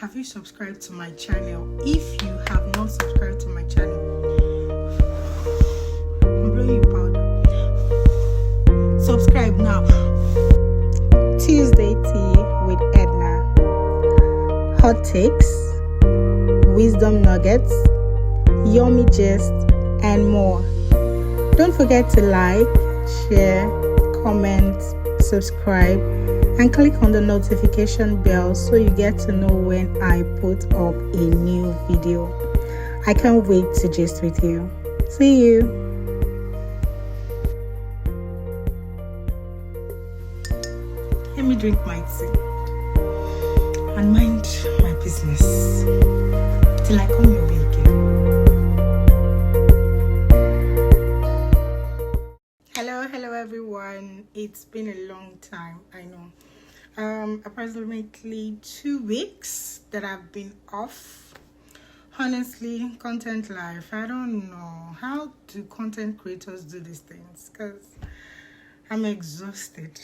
have you subscribed to my channel? If you have not subscribed to my channel, I'm blowing you powder. Subscribe now. Tuesday tea with Edna. Hot takes, wisdom nuggets, yummy gist, and more. Don't forget to like, share, comment, subscribe, and click on the notification bell so you get to know when I put up a new video. I can't wait to gist with you. See you. Let me drink my tea and mind my business till I come your way again. Hello everyone. It's been a long time, I know. Approximately 2 weeks that I've been off. Honestly, content life, I don't know how do content creators do these things, because I'm exhausted.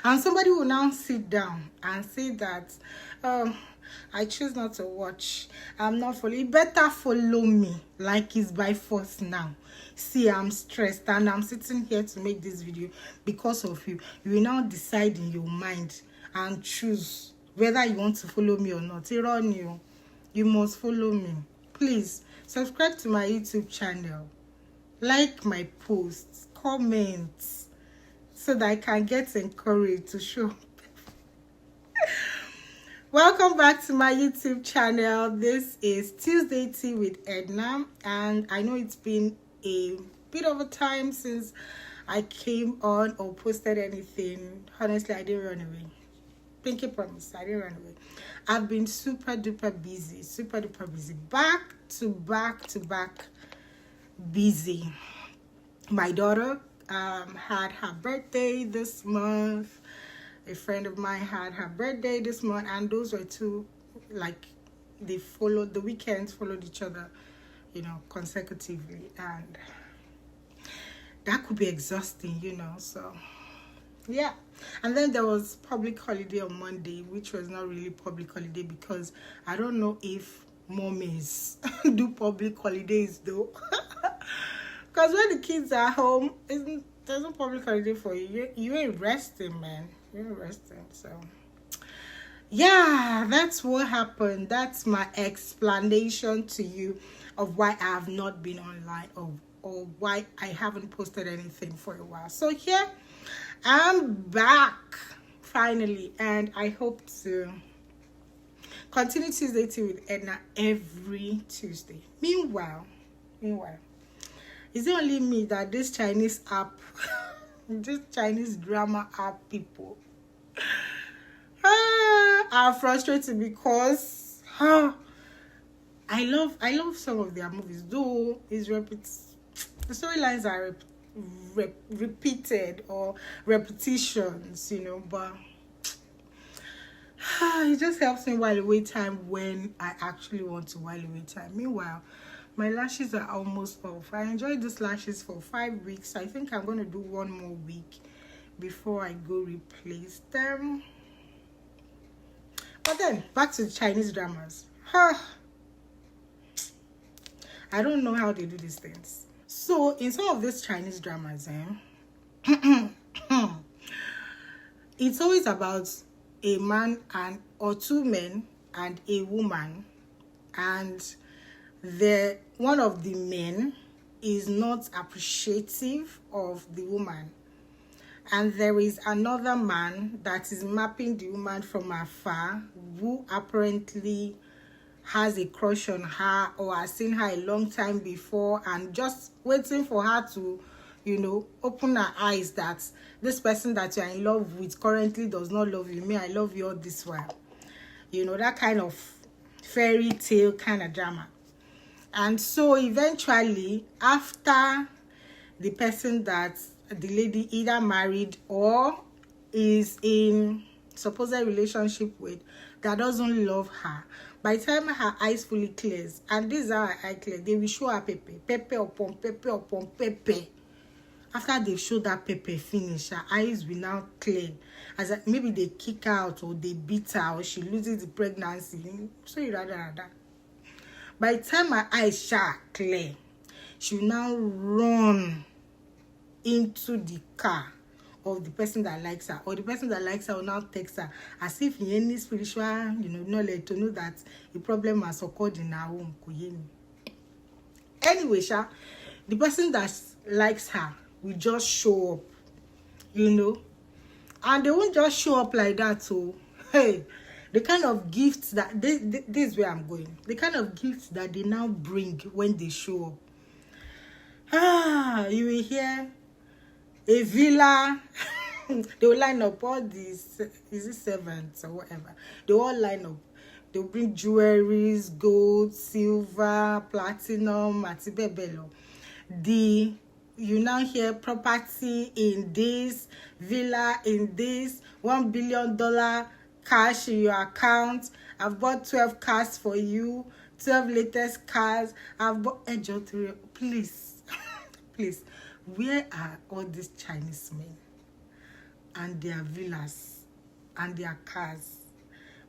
And somebody will now sit down and say that I choose not to watch, I'm not following. You better follow me like it's by force now. See, I'm stressed and I'm sitting here to make this video because of you. You will now decide in your mind and choose whether you want to follow me or not. You must follow me. Please subscribe to my YouTube channel, like my posts, comment, so that I can get encouraged to show. Welcome back to my YouTube channel. This is Tuesday Tea with Edna, and I know it's been a bit of a time since I came on or posted anything. Honestly, I didn't run away. Pinky promise, I didn't run away. I've been super duper busy, back to back busy. My daughter had her birthday this month. A friend of mine had her birthday this month, and those were two, like, the weekends followed each other, you know, consecutively, and that could be exhausting, you know. So yeah. And then there was public holiday on Monday, which was not really public holiday, because I don't know if mommies do public holidays though. Because when the kids are home, there's no public holiday for you. You ain't resting, man. You ain't resting. So yeah, that's what happened. That's my explanation to you of why I have not been online, or why I haven't posted anything for a while. So here I'm back finally, and I hope to continue Tuesday Tea with Edna every Tuesday. Meanwhile, is it only me that this Chinese app, this Chinese drama app people are frustrated? Because I love some of their movies, though the storylines are repeated or repetitions, you know, but it just helps me while away time when I actually want to while away time. Meanwhile, my lashes are almost off. I enjoyed these lashes for 5 weeks. I think I'm going to do 1 more week before I go replace them. But then back to the Chinese dramas. I don't know how they do these things. So in some of these Chinese dramas, it's always about a man or 2 men and a woman, and one of the men is not appreciative of the woman, and there is another man that is mapping the woman from afar, who apparently has a crush on her or has seen her a long time before, and just waiting for her to, you know, open her eyes that this person that you are in love with currently does not love you. Me, I love you all this while. You know, that kind of fairy tale kind of drama. And so eventually, after the person that the lady either married or is in supposed relationship with, that doesn't love her, by the time her eyes fully clears, and this is how her eye clears, they will show her pepe upon pepe upon pepe. After they show that pepper finish, her eyes will now clear. As maybe they kick her out or they beat her or she loses the pregnancy. So you rather. By the time her eyes shall clear, she will now run into the car of the person that likes her, or the person that likes her will now text her as if in any spiritual, knowledge to know that a problem has occurred in her home. Anyway, the person that likes her will just show up, and they won't just show up like that. So, hey, the kind of gifts that this is where I'm going. The kind of gifts that they now bring when they show up. You will hear a villa. They will line up all these, is it servants or whatever? They all line up. They'll bring jewelries, gold, silver, platinum, atibebelo. You now hear property in this, villa in this, $1 billion cash in your account. I've bought 12 cars for you, 12 latest cars. I've bought please, please, where are all these Chinese men and their villas and their cars?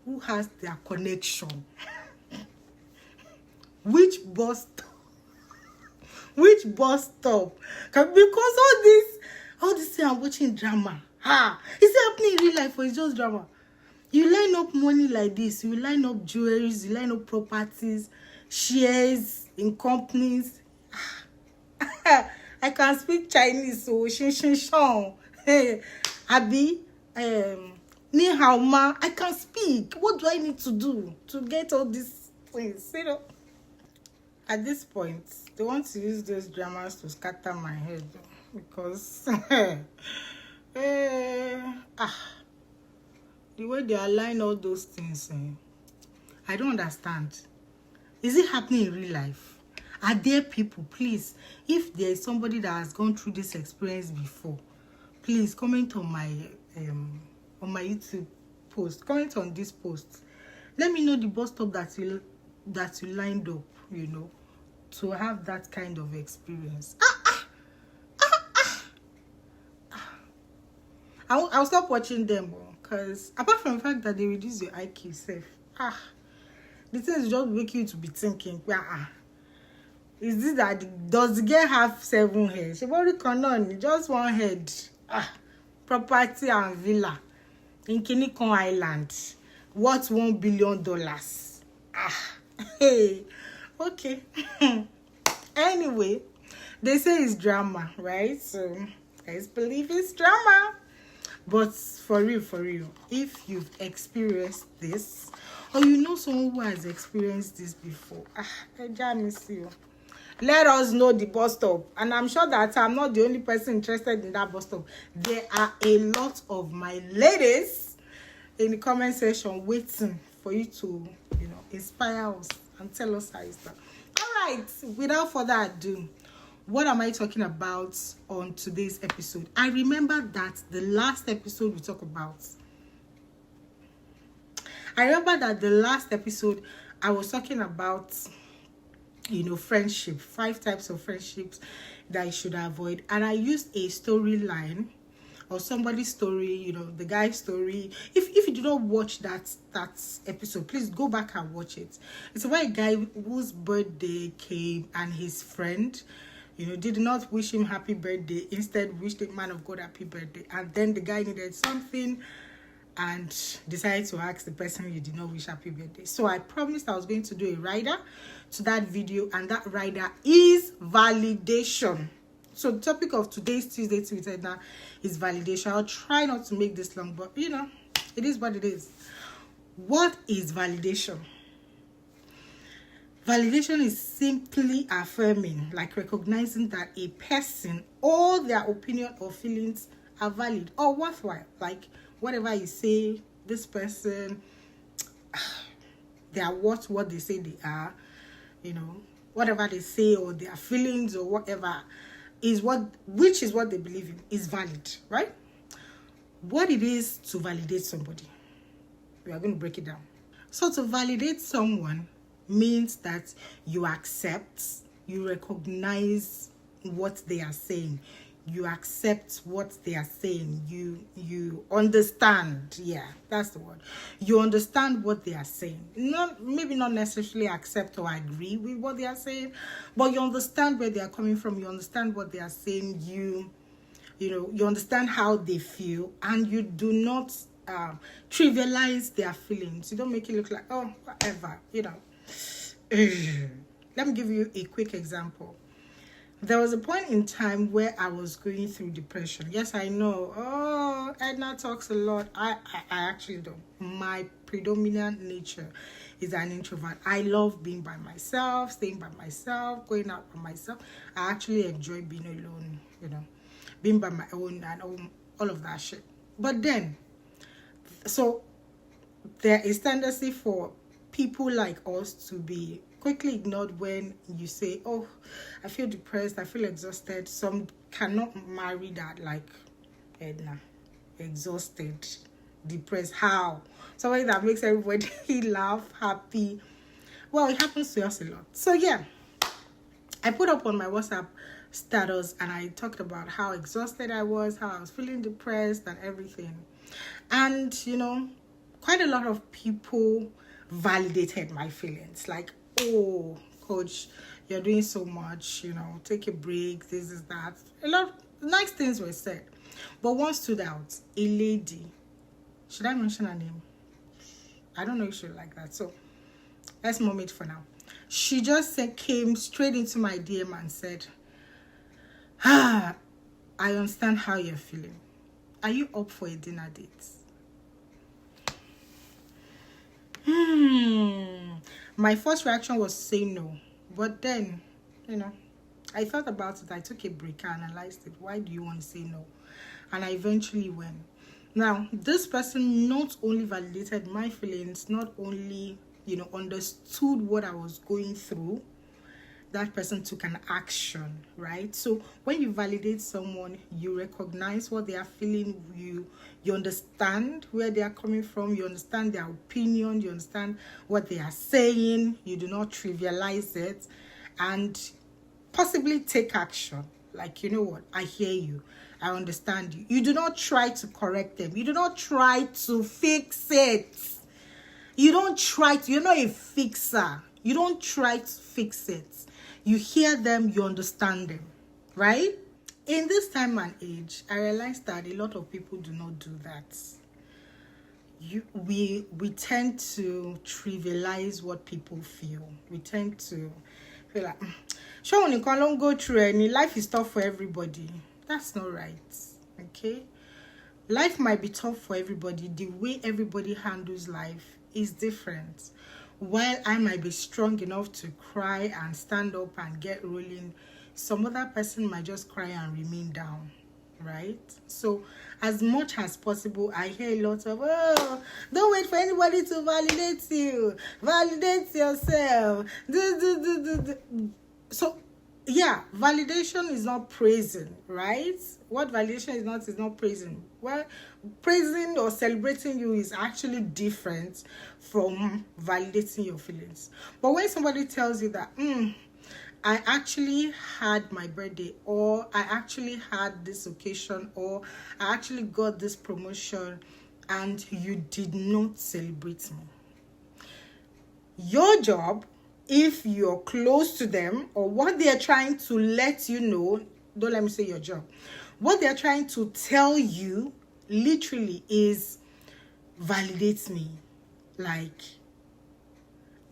Who has their connection? Which bus stop? Which bus stop? Because all this thing I'm watching drama. Is it happening in real life or it's just drama? You line up money like this. You line up jewelries. You line up properties, shares in companies. I can speak Chinese, so hey, Abi, ni hao ma. I can speak. What do I need to do to get all these things? At this point, they want to use those dramas to scatter my head because the way they align all those things, I don't understand. Is it happening in real life? Are there people, please, if there is somebody that has gone through this experience before, please comment on my YouTube post. Comment on this post. Let me know the bus stop that you lined up, to have that kind of experience. I'll stop watching them because apart from the fact that they reduce your IQ safe, the things just make you to be thinking, is this that does the girl have 7 heads? She already on just 1 head. Property and villa in Kinikon Island. Worth $1 billion. Hey, okay. Anyway, they say it's drama, right? So let's believe it's drama. But for real, if you've experienced this, or you know someone who has experienced this before, let us know the bus stop. And I'm sure that I'm not the only person interested in that bus stop. There are a lot of my ladies in the comment section waiting for you to, inspire us and tell us how it's done. All right, without further ado, what am I talking about on today's episode? I remember that the last episode we talked about. I was talking about, friendship, 5 types of friendships that you should avoid. And I used a storyline or somebody's story, the guy's story. If you do not watch that episode, please go back and watch it. It's about a guy whose birthday came and his friend, did not wish him happy birthday. Instead, wished the man of God happy birthday. And then the guy needed something and decided to ask the person you did not wish happy birthday. So I promised I was going to do a rider to that video, and that rider is validation. So the topic of today's Tuesday Tea with Edna is validation. I'll try not to make this long, but it is what it is. What is validation? Validation is simply affirming, like recognizing that a person or their opinion or feelings are valid or worthwhile. Like whatever you say, this person, they are what they say they are. Whatever they say or their feelings or whatever which is what they believe in is valid, right? What it is to validate somebody, we are going to break it down. So to validate someone means that you accept, you recognize what they are saying, you accept what they are saying. You understand. Yeah, that's the word. You understand what they are saying. Maybe not necessarily accept or agree with what they are saying, but you understand where they are coming from. You understand what they are saying. You understand how they feel, and you do not trivialize their feelings. You don't make it look like, oh, whatever, Let me give you a quick example. There was a point in time where I was going through depression. Yes, I know. Oh, Edna talks a lot. I actually don't. My predominant nature is an introvert. I love being by myself, staying by myself, going out by myself. I actually enjoy being alone, being by my own and all of that shit. But then, so there is tendency for people like us to be quickly ignored when you say, oh, I feel depressed, I feel exhausted. Some cannot marry that, like Edna. Exhausted, depressed. How? Somebody that makes everybody laugh, happy. Well, it happens to us a lot. So yeah, I put up on my WhatsApp status and I talked about how exhausted I was, how I was feeling depressed and everything. And quite a lot of people validated my feelings, like, oh, coach, you're doing so much, take a break, this is that. A lot of nice things were said, but one stood out. A lady, should I mention her name? I don't know if she would like that, so let's move it for now. She just came straight into my DM and said, I understand how you're feeling. Are you up for a dinner date? My first reaction was to say no, but then, I thought about it. I took a break and analyzed it. Why do you want to say no? And I eventually went. Now, this person not only validated my feelings, not only, understood what I was going through, that person took an action, right? So when you validate someone, you recognize what they are feeling, you understand where they are coming from, you understand their opinion, you understand what they are saying, you do not trivialize it, and possibly take action. Like, you know what, I hear you, I understand you. You do not try to correct them, you do not try to fix it. You're not a fixer. You don't try to fix it. You hear them, you understand them, right? In this time and age, I realized that a lot of people do not do that. We tend to trivialize what people feel. We tend to feel like, sure, when you can't go through any, life is tough for everybody. That's not right, okay? Life might be tough for everybody. The way everybody handles life is different. While I might be strong enough to cry and stand up and get rolling, some other person might just cry and remain down, right? So as much as possible, I hear a lot of, oh, don't wait for anybody to validate you. Validate yourself. So yeah, validation is not praising, right? What validation is not praising. Well, praising or celebrating you is actually different from validating your feelings. But when somebody tells you that, I actually had my birthday, or I actually had this occasion, or I actually got this promotion, and you did not celebrate me. Your job, if you're close to them, or what they're trying to let you know, don't let me say your job, what they're trying to tell you literally is validate me, like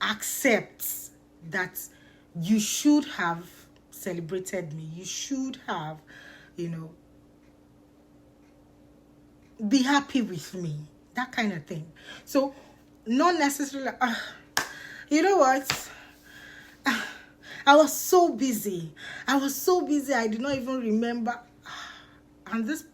accept that you should have celebrated me, you should have, be happy with me, that kind of thing. So not necessarily you know what, I was so busy, I did not even remember. And this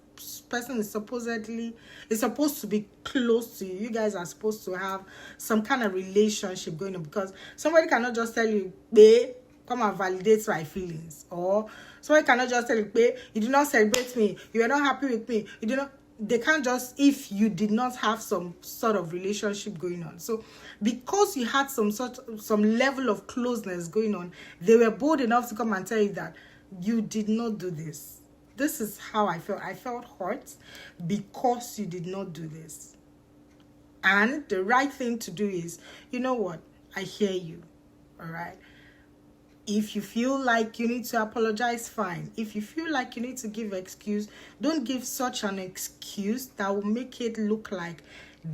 person is supposed to be close to you. You guys are supposed to have some kind of relationship going on, because somebody cannot just tell you, babe, come and validate my feelings. Or somebody cannot just tell you, babe, you did not celebrate me, you are not happy with me, they can't just, if you did not have some sort of relationship going on. So because you had some level of closeness going on, they were bold enough to come and tell you that you did not do this. This is how I felt. I felt hurt because you did not do this. And the right thing to do is, you know what? I hear you. All right. If you feel like you need to apologize, fine. If you feel like you need to give excuse, don't give such an excuse that will make it look like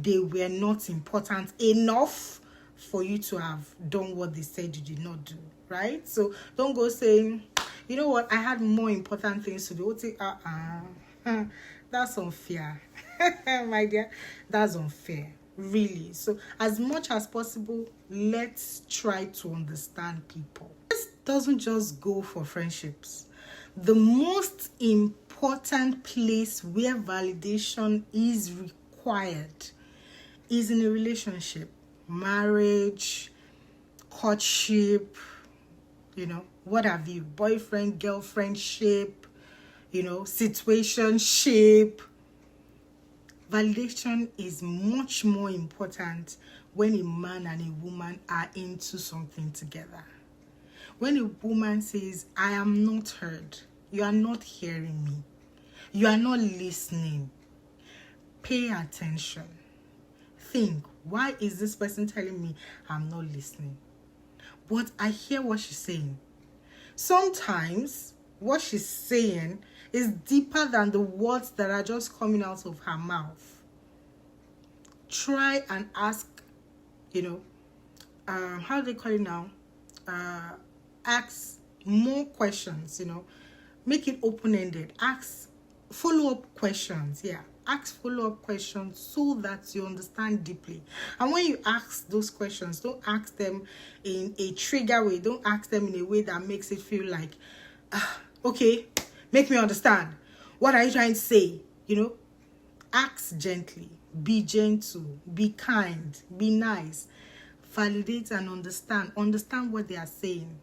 they were not important enough for you to have done what they said you did not do, right? So don't go saying, you know what, I had more important things to do. That's unfair. My dear, that's unfair, really. So as much as possible, let's try to understand people. This doesn't just go for friendships. The most important place where validation is required is in a relationship, marriage, courtship, what have you, boyfriend, girlfriendship, situationship. Validation is much more important when a man and a woman are into something together. When a woman says, I am not heard, you are not hearing me, you are not listening, pay attention. Think, why is this person telling me I'm not listening? But I hear what she's saying. Sometimes what she's saying is deeper than the words that are just coming out of her mouth. Try and ask, how do they call it now? Ask more questions, make it open-ended. Ask follow-up questions. Ask follow-up questions so that you understand deeply. And when you ask those questions, don't ask them in a trigger way. Don't ask them in a way that makes it feel like, okay, make me understand. What are you trying to say? Ask gently, be gentle, be kind, be nice. Validate and understand. Understand what they are saying.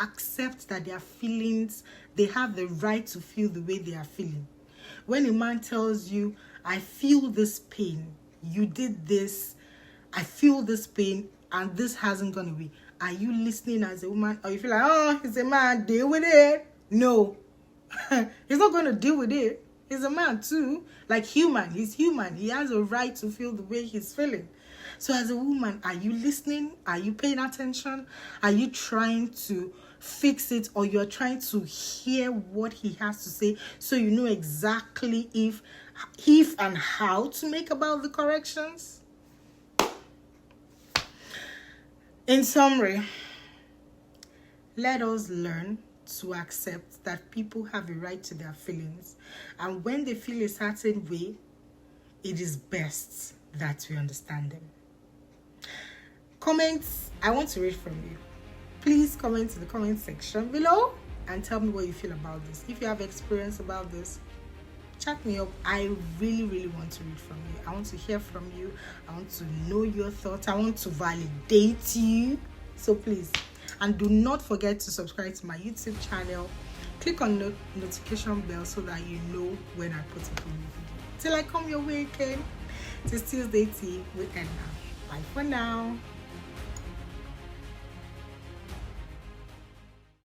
Accept that their feelings, they have the right to feel the way they are feeling. When a man tells you, I feel this pain, you did this, I feel this pain, and this hasn't gone away, are you listening as a woman? Or you feel like, oh, he's a man, deal with it? No. He's not going to deal with it. He's a man too. Like human, he's human. He has a right to feel the way he's feeling. So as a woman, are you listening? Are you paying attention? Are you trying to fix it, or you're trying to hear what he has to say so you know exactly if and how to make about the corrections? In summary, let us learn to accept that people have a right to their feelings, and when they feel a certain way, it is best that we understand them. Comments, I want to read from you. Please comment in the comment section below and tell me what you feel about this. If you have experience about this, chat me up. I really, really want to read from you. I want to hear from you. I want to know your thoughts. I want to validate you. So please, and do not forget to subscribe to my YouTube channel. Click on the notification bell so that you know when I put up a new video. Till I come your way again, it is Tuesday Tea with Edna. Bye for now.